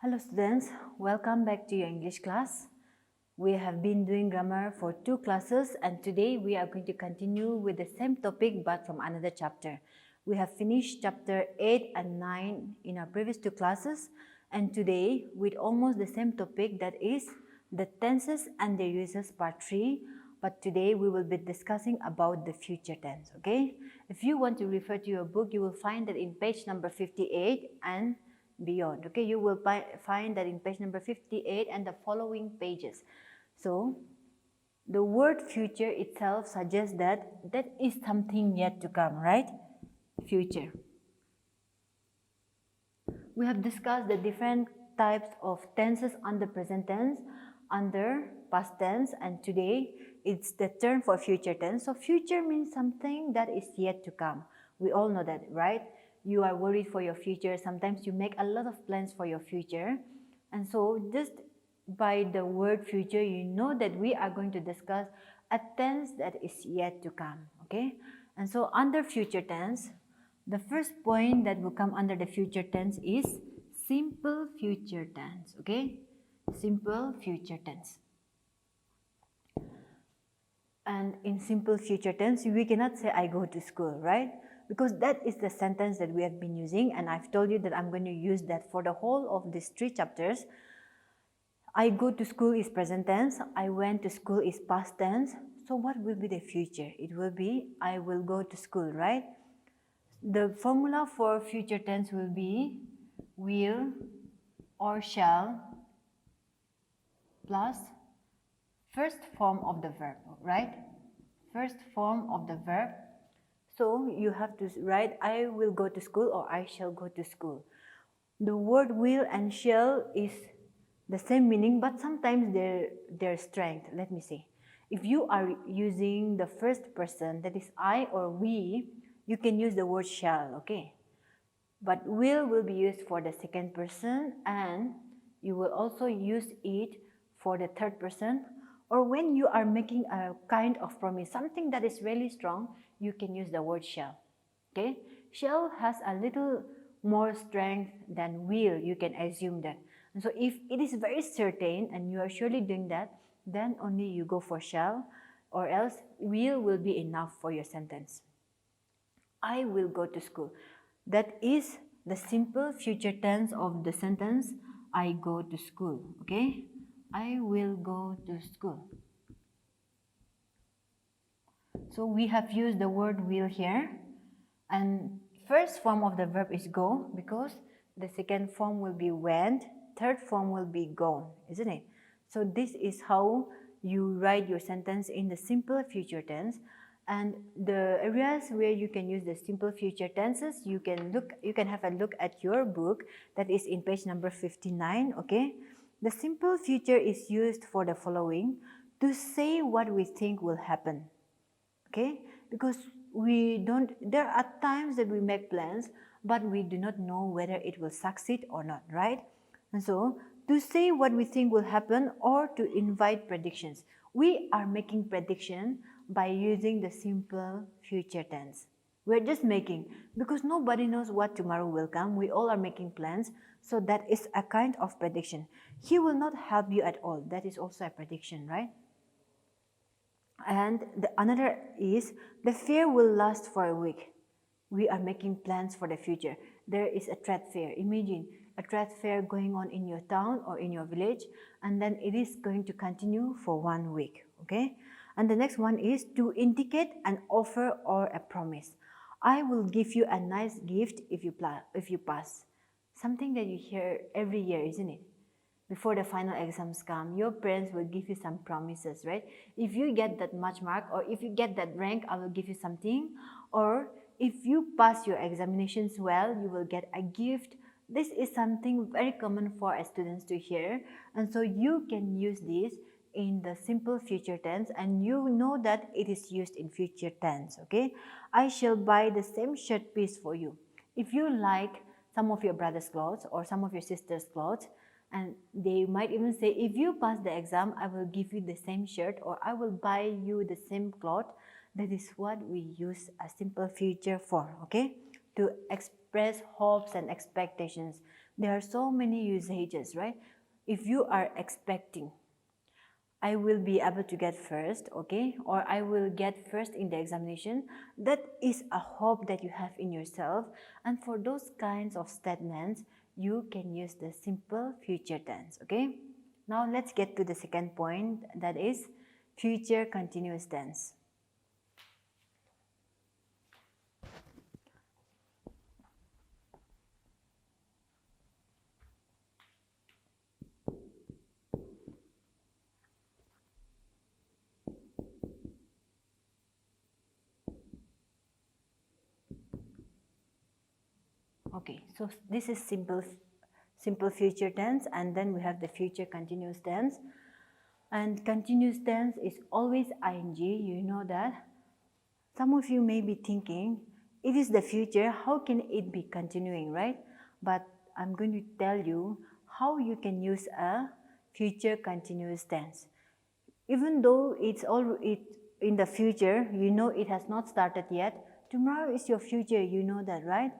Hello students, welcome back to your English class. We have been doing grammar for 2 classes and today we are going to continue with the same topic but from another chapter. We have finished chapter 8 and 9 in our previous 2 classes and today with almost the same topic, that is the tenses and their uses part 3, but today we will be discussing about the future tense, okay? If you want to refer to your book, you will find that in page number 58 and beyond, okay? You will find that in page number 58 and the following pages. So the word future itself suggests that that is something yet to come, right? Future. We have discussed the different types of tenses under present tense, under past tense, and today it's the term for future tense. So future means something that is yet to come. We all know that, right? You are worried for your future. Sometimes you make a lot of plans for your future. And so just by the word future, you know that we are going to discuss a tense that is yet to come, okay? And so under future tense, the first point that will come under the future tense is simple future tense, okay? Simple future tense. And in simple future tense, we cannot say I go to school, right? Because that is the sentence that we have been using, and I've told you that I'm going to use that for the whole of these 3 chapters. I go to school is present tense, I went to school is past tense. So what will be the future? It will be I will go to school, right? The formula for future tense will be will or shall plus first form of the verb, right? First form of the verb. So you have to write I will go to school or I shall go to school. The word will and shall is the same meaning, but sometimes their strength. Let me see. If you are using the first person, that is I or we, you can use the word shall, okay? But will be used for the second person, and you will also use it for the third person. Or when you are making a kind of promise, something that is really strong, you can use the word shall, okay? Shall has a little more strength than will, you can assume that. And so if it is very certain and you are surely doing that, then only you go for shall, or else will be enough for your sentence. I will go to school. That is the simple future tense of the sentence I go to school, okay? I will go to school. So we have used the word will here, and first form of the verb is go because the second form will be went, third form will be gone, isn't it? So this is how you write your sentence in the simple future tense. And the areas where you can use the simple future tenses, you can have a look at your book, that is in page number 59, okay? The simple future is used for the following: to say what we think will happen, okay? Because there are times that we make plans, but we do not know whether it will succeed or not, right? And so, to say what we think will happen or to invite predictions. We are making prediction by using the simple future tense. We're just making, because nobody knows what tomorrow will come. We all are making plans, so that is a kind of prediction. He will not help you at all. That is also a prediction, right? And another is the fair will last for a week. We are making plans for the future. There is a trade fair. Imagine a trade fair going on in your town or in your village, and then it is going to continue for 1 week, okay? And the next one is to indicate an offer or a promise. I will give you a nice gift if you pass. Something that you hear every year, isn't it? Before the final exams come, your parents will give you some promises, right? If you get that much mark, or if you get that rank, I will give you something. Or if you pass your examinations well, you will get a gift. This is something very common for students to hear. And so you can use this in the simple future tense, and you know that it is used in future tense, okay? I shall buy the same shirt piece for you. If you like some of your brother's clothes or some of your sister's clothes, and they might even say, if you pass the exam, I will give you the same shirt, or I will buy you the same cloth. That is what we use a simple future for, okay? To express hopes and expectations. There are so many usages, right? If you are expecting, I will be able to get first, okay? Or I will get first in the examination. That is a hope that you have in yourself. And for those kinds of statements, you can use the simple future tense, okay? Now let's get to the second point, that is future continuous tense. Okay, so this is simple future tense, and then we have the future continuous tense. And continuous tense is always ing, you know that. Some of you may be thinking, it is the future, how can it be continuing, right? But I'm going to tell you how you can use a future continuous tense. Even though it's in the future, you know it has not started yet, tomorrow is your future, you know that, right?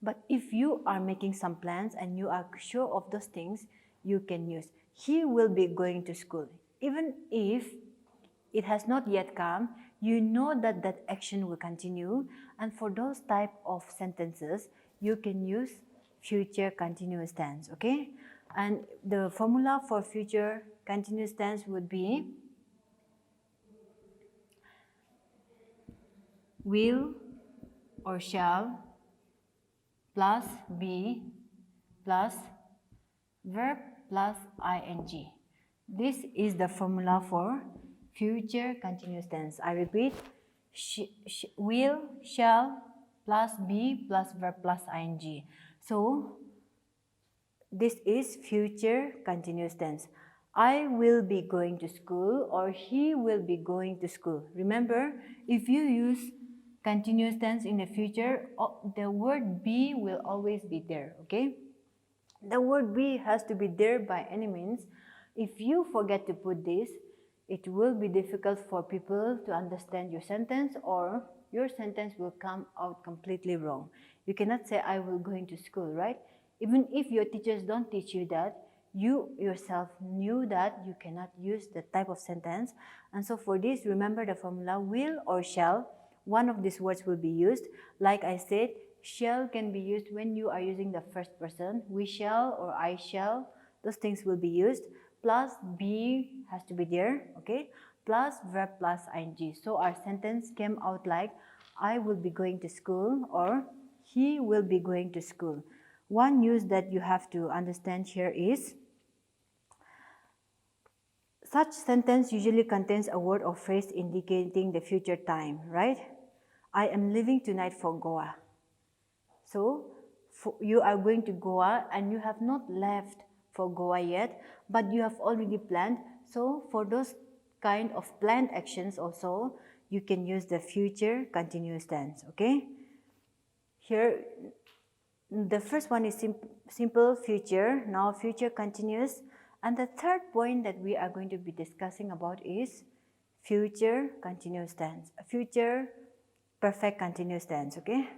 But if you are making some plans and you are sure of those things, you can use, he will be going to school. Even if it has not yet come, you know that that action will continue, and for those type of sentences, you can use future continuous tense, okay? And the formula for future continuous tense would be will or shall plus be plus verb plus ing. This is the formula for future continuous tense. I repeat, will, shall plus be plus verb plus ing. So this is future continuous tense. I will be going to school, or he will be going to school. Remember, if you use continuous tense in the future, the word be will always be there, okay? The word be has to be there by any means. If you forget to put this, it will be difficult for people to understand your sentence, or your sentence will come out completely wrong. You cannot say, I will going to school, right? Even if your teachers don't teach you that, you yourself knew that you cannot use that type of sentence. And so for this, remember the formula will or shall. One of these words will be used. Like I said, shall can be used when you are using the first person. We shall or I shall, those things will be used. Plus be has to be there, okay? Plus verb plus ing. So our sentence came out like, I will be going to school, or he will be going to school. One use that you have to understand here is, such sentence usually contains a word or phrase indicating the future time, right? I am leaving tonight for Goa. So you are going to Goa and you have not left for Goa yet, but you have already planned. So for those kind of planned actions also, you can use the future continuous tense, okay? Here, the first one is simple future, now future continuous. And the third point that we are going to be discussing about is future continuous tense, future perfect continuous tense, okay?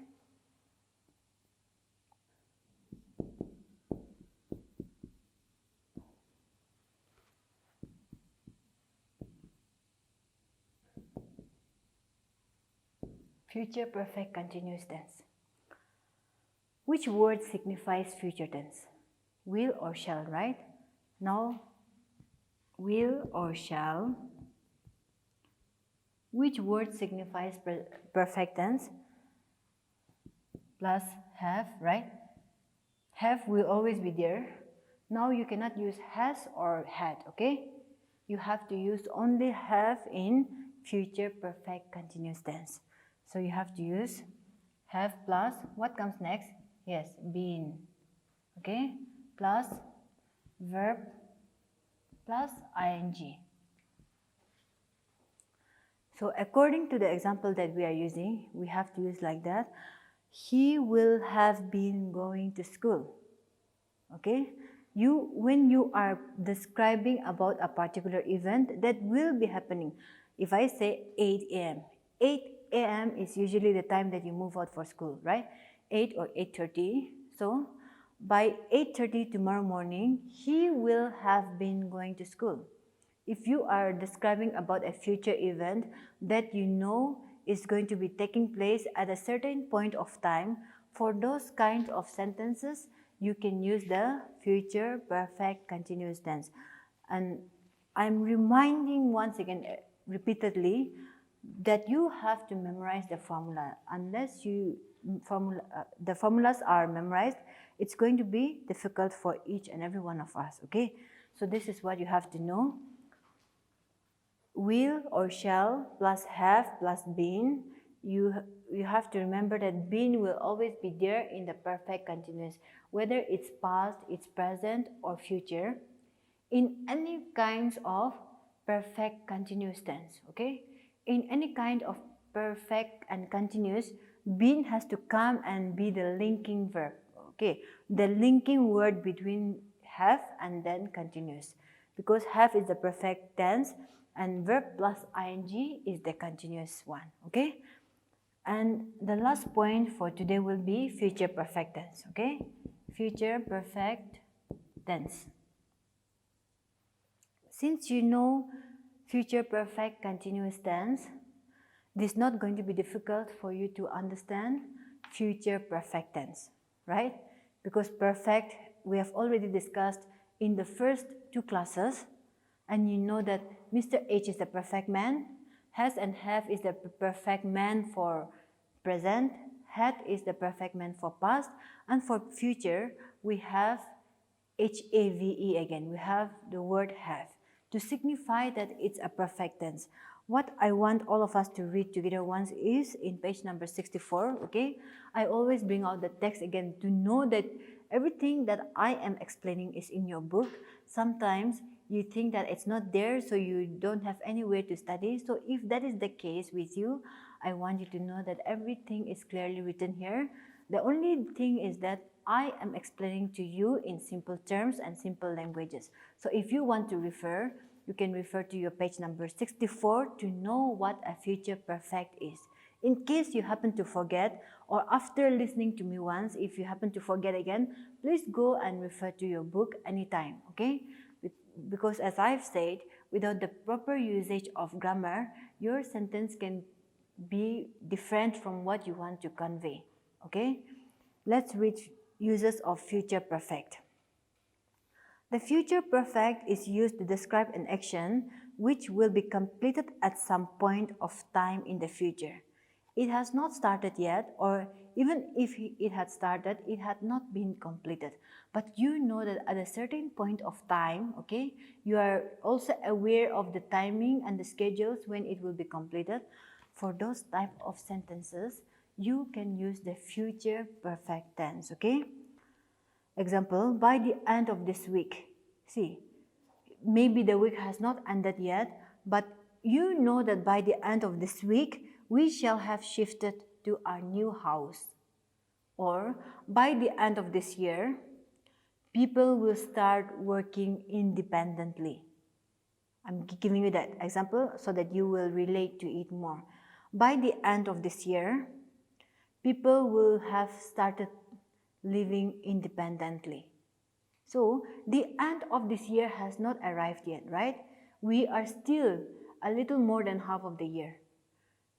Future perfect continuous tense. Which word signifies future tense? Will or shall, right? Now, will or shall. Which word signifies perfect tense? Plus have, right? Have will always be there. Now you cannot use has or had, okay? You have to use only have in future perfect continuous tense. So you have to use have plus, what comes next? Yes, been, okay? Plus verb plus ing. So according to the example that we are using, we have to use like that. He will have been going to school, okay? When you are describing about a particular event that will be happening, if I say 8 a.m., 8 a.m. is usually the time that you move out for school, right? 8 or 8:30. So by 8:30 tomorrow morning, he will have been going to school. If you are describing about a future event that you know is going to be taking place at a certain point of time, for those kinds of sentences, you can use the future perfect continuous tense. And I'm reminding once again, repeatedly, that you have to memorize the formula. Unless the formulas are memorized, it's going to be difficult for each and every one of us, okay? So this is what you have to know. Will or shall plus have plus been. You have to remember that been will always be there in the perfect continuous, whether it's past, it's present, or future, in any kinds of perfect continuous tense, okay? In any kind of perfect and continuous, been has to come and be the linking verb, okay? The linking word between have and then continuous, because have is the perfect tense and verb plus ing is the continuous one, okay? And the last point for today will be future perfect tense, okay? Future perfect tense. Since you know future perfect continuous tense, it is not going to be difficult for you to understand future perfect tense, right? Because perfect, we have already discussed in the first 2 classes, and you know that Mr. H is the perfect man, has and have is the perfect man for present, had is the perfect man for past, and for future, we have HAVE again, we have the word have to signify that it's a perfect tense. What I want all of us to read together once is in page number 64, okay? I always bring out the text again to know that everything that I am explaining is in your book. Sometimes you think that it's not there, so you don't have anywhere to study. So if that is the case with you, I want you to know that everything is clearly written here. The only thing is that I am explaining to you in simple terms and simple languages. So if you want to refer, you can refer to your page number 64 to know what a future perfect is. In case you happen to forget, or after listening to me once, if you happen to forget again, please go and refer to your book anytime, okay? Because as I've said, without the proper usage of grammar, your sentence can be different from what you want to convey, okay? Let's read uses of future perfect. The future perfect is used to describe an action which will be completed at some point of time in the future. It has not started yet, or even if it had started, it had not been completed. But you know that at a certain point of time, okay, you are also aware of the timing and the schedules when it will be completed. For those type of sentences, you can use the future perfect tense, okay? Example, by the end of this week. See, maybe the week has not ended yet, but you know that by the end of this week, we shall have shifted to our new house. Or by the end of this year, people will start working independently. I'm giving you that example so that you will relate to it more. By the end of this year, people will have started living independently. So the end of this year has not arrived yet, right? We are still a little more than half of the year.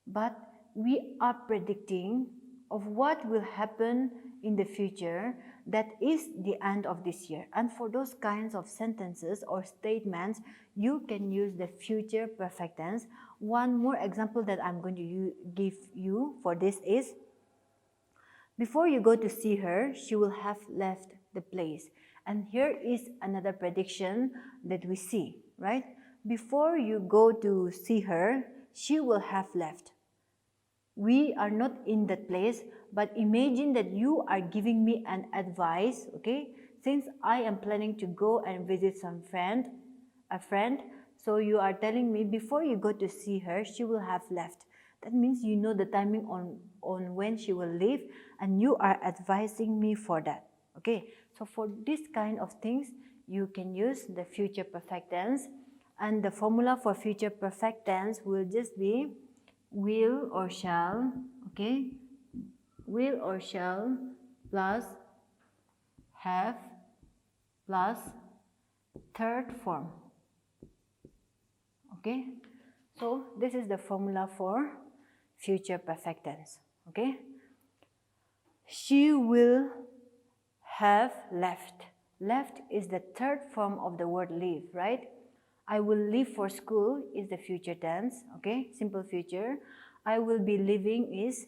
But we are predicting of what will happen in the future that is the end of this year. And for those kinds of sentences or statements, you can use the future perfect tense. One more example that I'm going to give you for this is, before you go to see her, she will have left the place. And here is another prediction that we see, right? Before you go to see her, she will have left. We are not in that place, but imagine that you are giving me an advice, okay? Since I am planning to go and visit a friend, so you are telling me before you go to see her, she will have left. That means you know the timing on when she will leave, and you are advising me for that, okay? So for this kind of things, you can use the future perfect tense, and the formula for future perfect tense will just be will or shall, okay? will or shall plus have plus third form. Okay, so this is the formula for future perfect tense. Okay, she will have left. Left is the third form of the word leave, right? I will leave for school is the future tense. Okay, simple future. I will be leaving is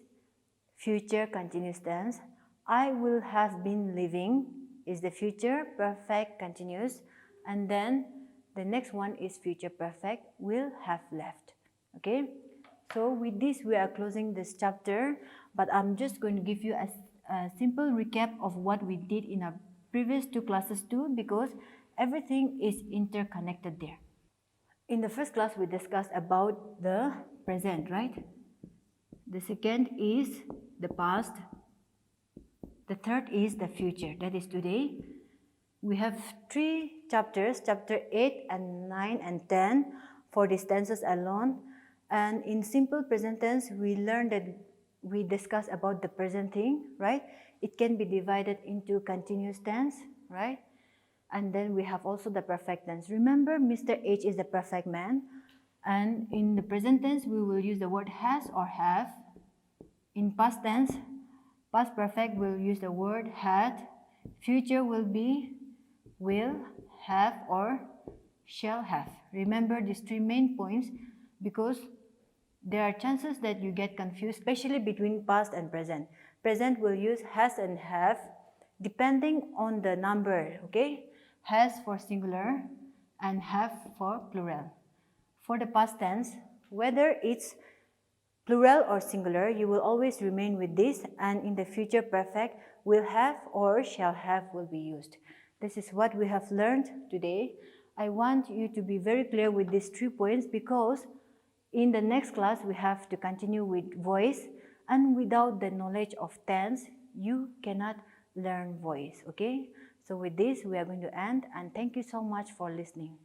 future continuous tense. I will have been leaving is the future perfect continuous, and then the next one is future perfect, will have left. Okay, so with this we are closing this chapter, but I'm just going to give you a simple recap of what we did in our previous two classes too, because everything is interconnected there. In the first class we discussed about the present, right? The second is the past. The third is the future, that is today. We have three chapters, chapter 8 and 9 and 10 for these tenses alone. And in simple present tense, we learned that we discussed about the present thing, right? It can be divided into continuous tense, right? And then we have also the perfect tense. Remember, Mr. H is the perfect man. And in the present tense, we will use the word has or have. In past tense, past perfect will use the word had. Future will be will, have or shall have. Remember these three main points because there are chances that you get confused, especially between past and present. Present will use has and have depending on the number, okay? Has for singular and have for plural. For the past tense, whether it's plural or singular, you will always remain with this, and in the future perfect, will have or shall have will be used. This is what we have learned today. I want you to be very clear with these 3 points because in the next class we have to continue with voice, and without the knowledge of tense, you cannot learn voice, okay? So with this, we are going to end, and thank you so much for listening.